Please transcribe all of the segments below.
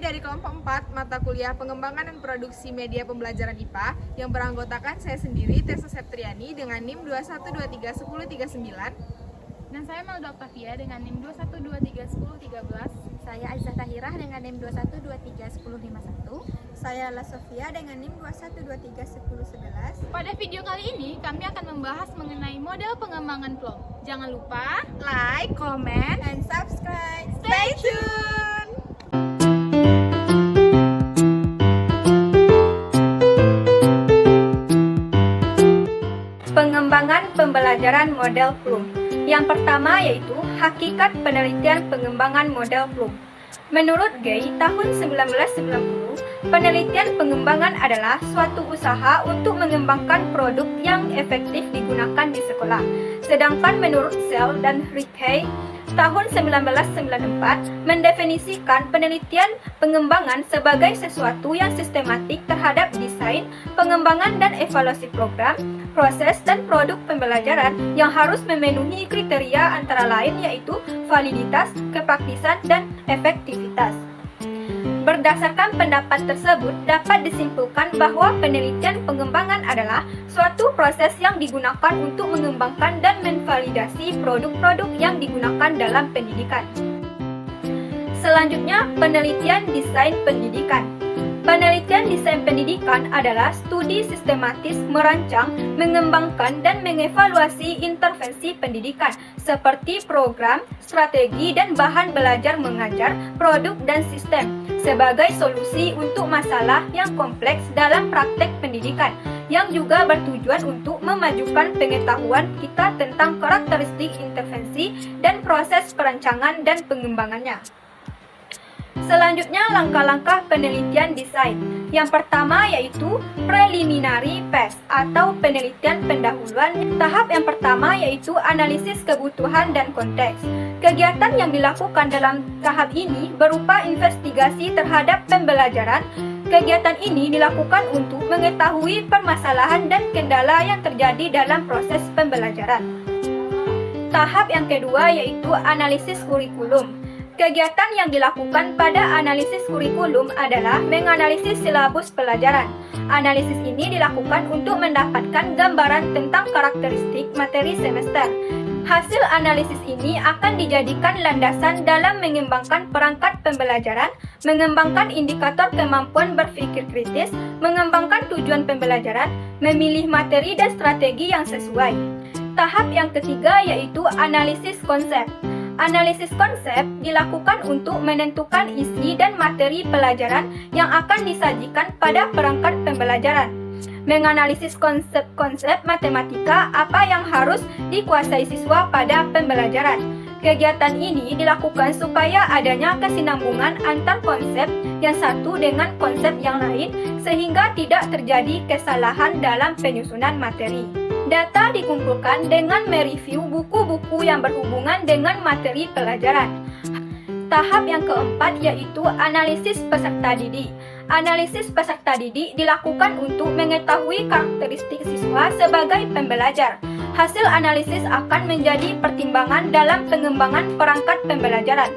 dari kelompok 4 mata kuliah Pengembangan dan Produksi Media Pembelajaran IPA yang beranggotakan saya sendiri, Tessa Septriani dengan NIM 21231039. Dan saya Melda Octavia dengan NIM 21231013. Saya Aisyah Tahirah dengan NIM 21231051. Saya La Sofia dengan NIM 21231011. Pada video kali ini kami akan membahas mengenai model pengembangan plong. Jangan lupa Like, comment, And subscribe. stay tune! Pengembangan pembelajaran model Bloom. Yang pertama yaitu hakikat penelitian pengembangan model Bloom. Menurut Gay, tahun 1990, penelitian pengembangan adalah suatu usaha untuk mengembangkan produk yang efektif digunakan di sekolah. Sedangkan menurut Sell dan Rickey, tahun 1994 mendefinisikan penelitian pengembangan sebagai sesuatu yang sistematik terhadap desain, pengembangan dan evaluasi program, proses dan produk pembelajaran yang harus memenuhi kriteria antara lain yaitu validitas, kepraktisan, dan efektivitas. Berdasarkan pendapat tersebut, dapat disimpulkan bahwa penelitian pengembangan adalah suatu proses yang digunakan untuk mengembangkan dan memvalidasi produk-produk yang digunakan dalam pendidikan. Selanjutnya, penelitian desain pendidikan. Penelitian desain pendidikan adalah studi sistematis merancang, mengembangkan, dan mengevaluasi intervensi pendidikan seperti program, strategi, dan bahan belajar mengajar, produk, dan sistem sebagai solusi untuk masalah yang kompleks dalam praktek pendidikan yang juga bertujuan untuk memajukan pengetahuan kita tentang karakteristik intervensi dan proses perancangan dan pengembangannya. Selanjutnya, langkah-langkah penelitian desain. Yang pertama yaitu preliminary phase atau penelitian pendahuluan. Tahap yang pertama yaitu analisis kebutuhan dan konteks. Kegiatan yang dilakukan dalam tahap ini berupa investigasi terhadap pembelajaran. Kegiatan ini dilakukan untuk mengetahui permasalahan dan kendala yang terjadi dalam proses pembelajaran. Tahap yang kedua yaitu analisis kurikulum. Kegiatan yang dilakukan pada analisis kurikulum adalah menganalisis silabus pelajaran. Analisis ini dilakukan untuk mendapatkan gambaran tentang karakteristik materi semester. Hasil analisis ini akan dijadikan landasan dalam mengembangkan perangkat pembelajaran, mengembangkan indikator kemampuan berpikir kritis, mengembangkan tujuan pembelajaran, memilih materi dan strategi yang sesuai. Tahap yang ketiga yaitu analisis konsep. Analisis konsep dilakukan untuk menentukan isi dan materi pelajaran yang akan disajikan pada perangkat pembelajaran. Menganalisis konsep-konsep matematika apa yang harus dikuasai siswa pada pembelajaran. Kegiatan ini dilakukan supaya adanya kesinambungan antar konsep yang satu dengan konsep yang lain sehingga tidak terjadi kesalahan dalam penyusunan materi. Data dikumpulkan dengan mereview buku-buku yang berhubungan dengan materi pelajaran. Tahap yang keempat yaitu analisis peserta didik. Analisis peserta didik dilakukan untuk mengetahui karakteristik siswa sebagai pembelajar. Hasil analisis akan menjadi pertimbangan dalam pengembangan perangkat pembelajaran.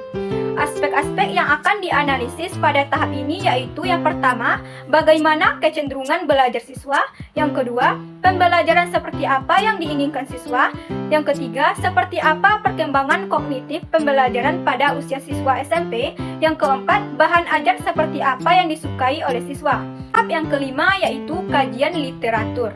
Aspek-aspek yang akan dianalisis pada tahap ini yaitu yang pertama, bagaimana kecenderungan belajar siswa. Yang kedua, pembelajaran seperti apa yang diinginkan siswa. Yang ketiga, seperti apa perkembangan kognitif pembelajaran pada usia siswa SMP. Yang keempat, bahan ajar seperti apa yang disukai oleh siswa. Tahap yang kelima yaitu kajian literatur.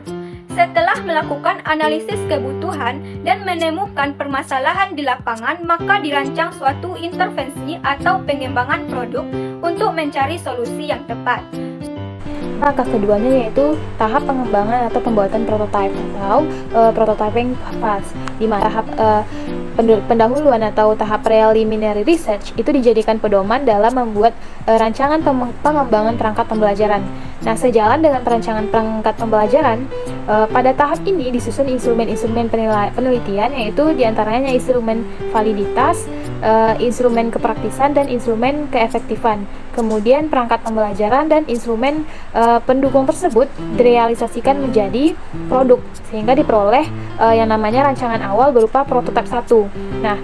Setelah melakukan analisis kebutuhan dan menemukan permasalahan di lapangan, maka dirancang suatu intervensi atau pengembangan produk untuk mencari solusi yang tepat. Langkah keduanya yaitu tahap pengembangan atau pembuatan prototipe atau prototyping phase, di mana tahap pendahuluan atau tahap preliminary research itu dijadikan pedoman dalam membuat rancangan pengembangan perangkat pembelajaran. Nah, sejalan dengan perancangan perangkat pembelajaran, pada tahap ini disusun instrumen-instrumen penelitian, yaitu diantaranya instrumen validitas, instrumen kepraktisan, dan instrumen keefektifan. Kemudian perangkat pembelajaran dan instrumen pendukung tersebut direalisasikan menjadi produk, sehingga diperoleh yang namanya rancangan awal berupa prototipe 1. Nah,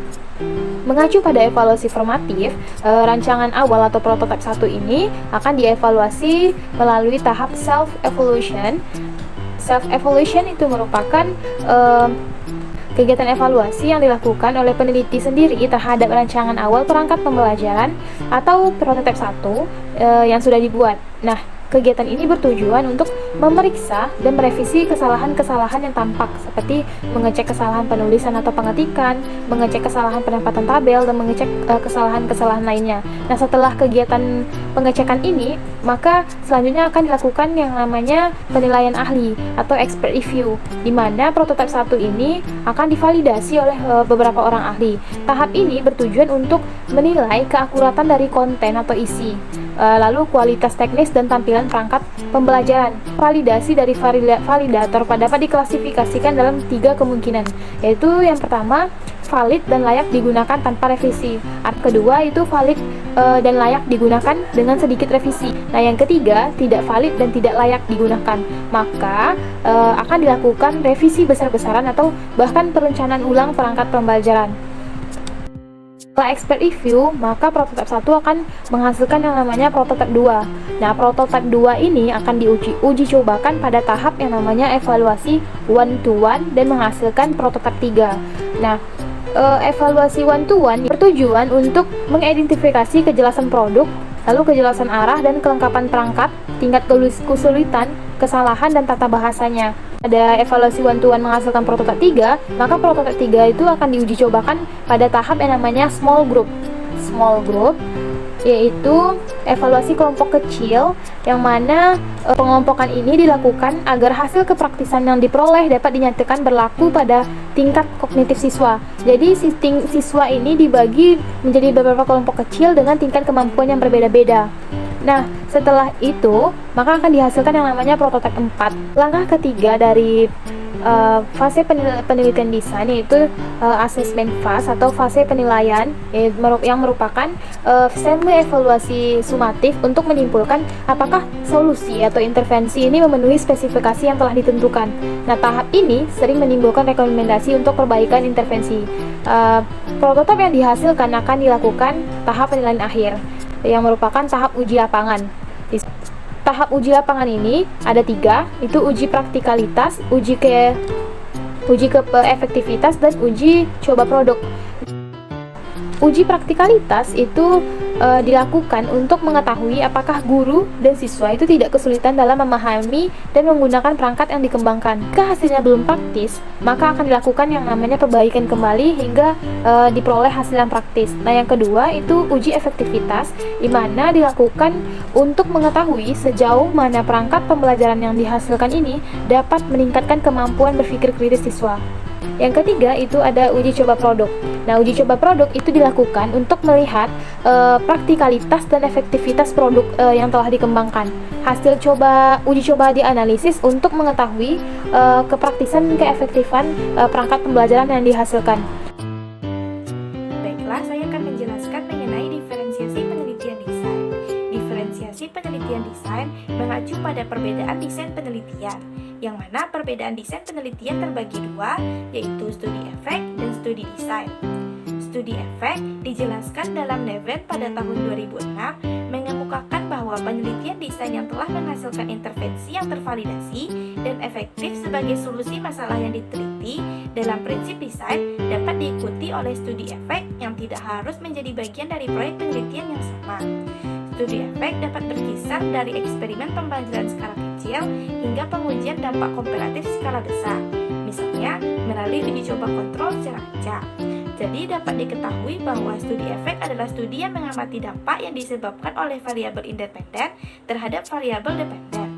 Mengacu pada evaluasi formatif, rancangan awal atau prototipe 1 ini akan dievaluasi melalui tahap self-evaluation. Self-evaluation itu merupakan kegiatan evaluasi yang dilakukan oleh peneliti sendiri terhadap rancangan awal perangkat pembelajaran atau prototipe 1 yang sudah dibuat. Nah, kegiatan ini bertujuan untuk memeriksa dan merevisi kesalahan-kesalahan yang tampak, seperti mengecek kesalahan penulisan atau pengetikan, mengecek kesalahan penempatan tabel, dan mengecek kesalahan-kesalahan lainnya. Nah, setelah kegiatan pengecekan ini, maka selanjutnya akan dilakukan yang namanya penilaian ahli atau expert review, di mana prototipe 1 ini akan divalidasi oleh beberapa orang ahli. Tahap ini bertujuan untuk menilai keakuratan dari konten atau isi, lalu kualitas teknis dan tampilan perangkat pembelajaran. Validasi dari validator dapat diklasifikasikan dalam 3 kemungkinan, yaitu yang pertama, valid dan layak digunakan tanpa revisi. Arti kedua itu valid dan layak digunakan dengan sedikit revisi. Nah, yang ketiga, tidak valid dan tidak layak digunakan. Maka akan dilakukan revisi besar-besaran atau bahkan perencanaan ulang perangkat pembelajaran. Setelah expert review, maka prototipe 1 akan menghasilkan yang namanya prototipe 2. Nah, prototipe 2 ini akan diuji cobakan pada tahap yang namanya evaluasi 1-to-1 dan menghasilkan prototipe 3. Nah, evaluasi 1-to-1 bertujuan untuk mengidentifikasi kejelasan produk, lalu kejelasan arah dan kelengkapan perangkat, tingkat kesulitan, kesalahan, dan tata bahasanya. Ada evaluasi 1-to-1 menghasilkan prototipe 3, maka prototipe 3 itu akan diuji cobakan pada tahap yang namanya small group. Small group yaitu evaluasi kelompok kecil, yang mana pengelompokan ini dilakukan agar hasil kepraktisan yang diperoleh dapat dinyatakan berlaku pada tingkat kognitif siswa. Jadi siswa ini dibagi menjadi beberapa kelompok kecil dengan tingkat kemampuan yang berbeda-beda. Nah, setelah itu, maka akan dihasilkan yang namanya prototipe 4. Langkah ketiga dari fase penelitian desain yaitu assessment phase atau fase penilaian, yang merupakan semi evaluasi sumatif untuk menyimpulkan apakah solusi atau intervensi ini memenuhi spesifikasi yang telah ditentukan. Nah, tahap ini sering menimbulkan rekomendasi untuk perbaikan intervensi. Prototipe yang dihasilkan akan dilakukan tahap penilaian akhir, yang merupakan tahap uji lapangan. Tahap uji lapangan ini ada 3, itu uji praktikalitas, uji ke efektivitas, dan uji coba produk. Uji praktikalitas itu dilakukan untuk mengetahui apakah guru dan siswa itu tidak kesulitan dalam memahami dan menggunakan perangkat yang dikembangkan. Jika hasilnya belum praktis, maka akan dilakukan yang namanya perbaikan kembali hingga diperoleh hasil yang praktis. Nah, yang kedua itu uji efektivitas, di mana dilakukan untuk mengetahui sejauh mana perangkat pembelajaran yang dihasilkan ini dapat meningkatkan kemampuan berpikir kritis siswa. Yang ketiga itu ada uji coba produk. Nah, uji coba produk itu dilakukan untuk melihat praktikalitas dan efektivitas produk yang telah dikembangkan. Hasil uji coba dianalisis untuk mengetahui kepraktisan keefektifan perangkat pembelajaran yang dihasilkan. Baiklah, saya akan menjelaskan mengenai diferensiasi penelitian desain. Diferensiasi penelitian desain mengacu pada perbedaan desain penelitian, yang mana perbedaan desain penelitian terbagi 2, yaitu studi efek dan studi desain. Studi efek dijelaskan dalam Neven pada tahun 2006 mengemukakan bahwa penelitian desain yang telah menghasilkan intervensi yang tervalidasi dan efektif sebagai solusi masalah yang diteliti dalam prinsip desain dapat diikuti oleh studi efek yang tidak harus menjadi bagian dari proyek penelitian yang sama. Studi efek dapat berkisar dari eksperimen pembelajaran skala kecil hingga pengujian dampak komparatif skala besar, misalnya melalui uji coba kontrol secara acak. Jadi dapat diketahui bahwa studi efek adalah studi yang mengamati dampak yang disebabkan oleh variabel independen terhadap variabel dependen.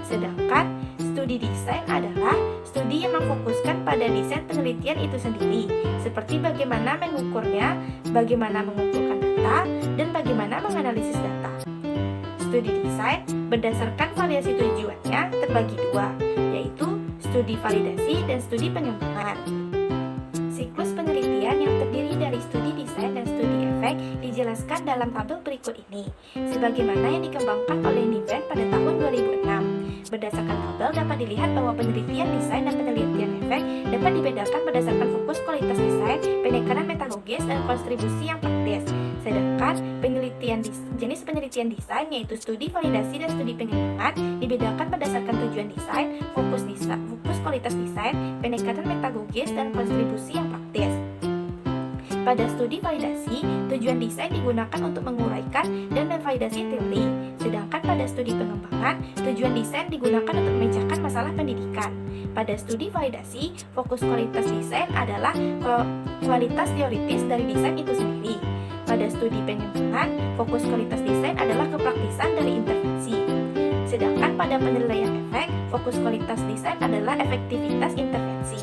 Sedangkan studi desain adalah studi yang memfokuskan pada desain penelitian itu sendiri, seperti bagaimana mengukurnya, bagaimana mengumpulkan data, dan bagaimana menganalisis data. Studi desain berdasarkan variasi tujuannya terbagi 2, yaitu studi validasi dan studi pengembangan. Siklus penelitian yang terdiri dari studi desain dan studi efek dijelaskan dalam tabel berikut. berikut ini, sebagaimana yang dikembangkan oleh Niven pada tahun 2006. Berdasarkan tabel dapat dilihat bahwa penelitian desain dan penelitian efek dapat dibedakan berdasarkan fokus kualitas desain, penekanan metodologis, dan kontribusi yang praktis. Sedangkan jenis penelitian desain yaitu studi validasi dan studi pengembangan dibedakan berdasarkan tujuan desain, fokus kualitas desain, penekanan metodologis, dan kontribusi yang praktis. Pada studi validasi, tujuan desain digunakan untuk menguraikan dan memvalidasi teori. Sedangkan pada studi pengembangan, tujuan desain digunakan untuk memecahkan masalah pendidikan. Pada studi validasi, fokus kualitas desain adalah kualitas teoritis dari desain itu sendiri. Pada studi pengembangan, fokus kualitas desain adalah kepraktisan dari intervensi. Sedangkan pada penilaian efek, fokus kualitas desain adalah efektivitas intervensi.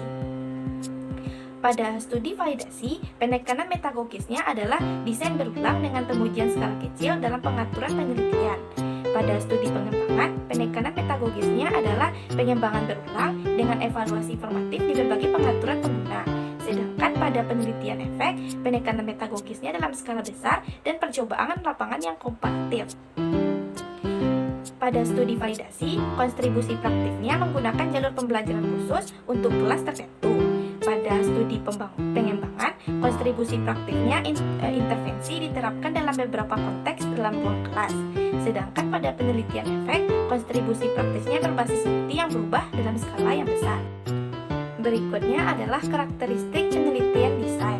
Pada studi validasi, penekanan metodologisnya adalah desain berulang dengan pengujian skala kecil dalam pengaturan penelitian. Pada studi pengembangan, penekanan metodologisnya adalah pengembangan berulang dengan evaluasi formatif di berbagai pengaturan pengguna. Sedangkan pada penelitian efek, penekanan metodologisnya dalam skala besar dan percobaan lapangan yang komparatif. Pada studi validasi, kontribusi praktiknya menggunakan jalur pembelajaran khusus untuk kelas tertentu. Pada studi pengembangan, kontribusi praktiknya intervensi diterapkan dalam beberapa konteks dalam ruang kelas. Sedangkan pada penelitian efek, kontribusi praktisnya berbasis bukti yang berubah dalam skala yang besar. Berikutnya adalah karakteristik penelitian desain.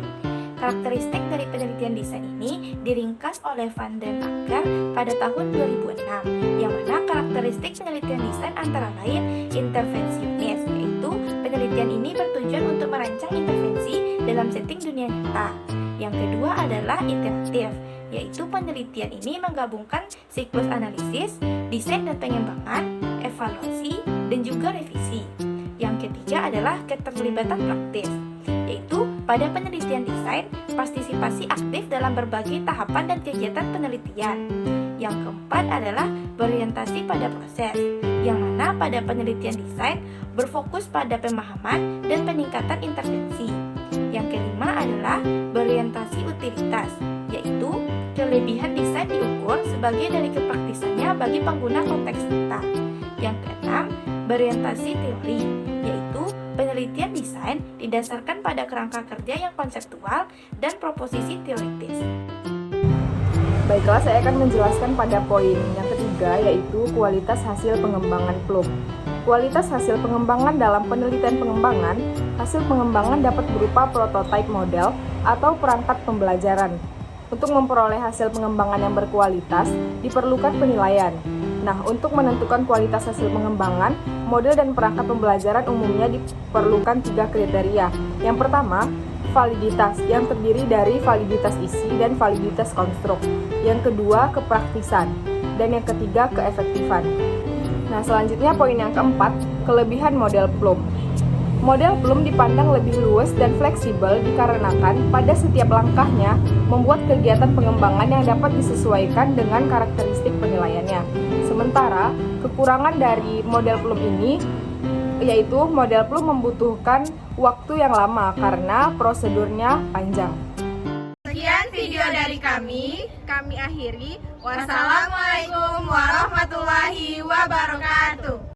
Karakteristik dari penelitian desain ini diringkas oleh Van den Akker pada tahun 2006, yang mana karakteristik penelitian desain antara lain intervensionis, yaitu penelitian ini bertujuan untuk merancang intervensi dalam setting dunia nyata. Yang kedua adalah iteratif, yaitu penelitian ini menggabungkan siklus analisis, desain dan pengembangan, evaluasi, dan juga revisi. Yang ketiga adalah keterlibatan praktis, yaitu pada penelitian desain, partisipasi aktif dalam berbagai tahapan dan kegiatan penelitian. Yang keempat adalah berorientasi pada proses, yang mana pada penelitian desain berfokus pada pemahaman dan peningkatan intervensi. Yang kelima adalah berorientasi utilitas, yaitu kelebihan desain diukur sebagai dari kepraktisannya bagi pengguna konteks nyata. Yang keenam, berorientasi teori, yaitu penelitian desain didasarkan pada kerangka kerja yang konseptual dan proposisi teoritis. Baiklah, saya akan menjelaskan pada poin yang ketiga, yaitu kualitas hasil pengembangan PLUM. Kualitas hasil pengembangan dalam penelitian pengembangan, hasil pengembangan dapat berupa prototipe model atau perangkat pembelajaran. Untuk memperoleh hasil pengembangan yang berkualitas, diperlukan penilaian. Nah, untuk menentukan kualitas hasil pengembangan, model dan perangkat pembelajaran umumnya diperlukan 3 kriteria. Yang pertama, validitas, yang terdiri dari validitas isi dan validitas konstruk. Yang kedua, kepraktisan. Dan yang ketiga, keefektifan. Nah, selanjutnya poin yang keempat, kelebihan model PLUM. Model PLUM dipandang lebih luas dan fleksibel dikarenakan pada setiap langkahnya membuat kegiatan pengembangan yang dapat disesuaikan dengan karakteristik penilaiannya. Sementara, kekurangan dari model PLUM ini yaitu model PLUM membutuhkan waktu yang lama karena prosedurnya panjang. Sekian video dari kami akhiri. Wassalamualaikum warahmatullahi wabarakatuh.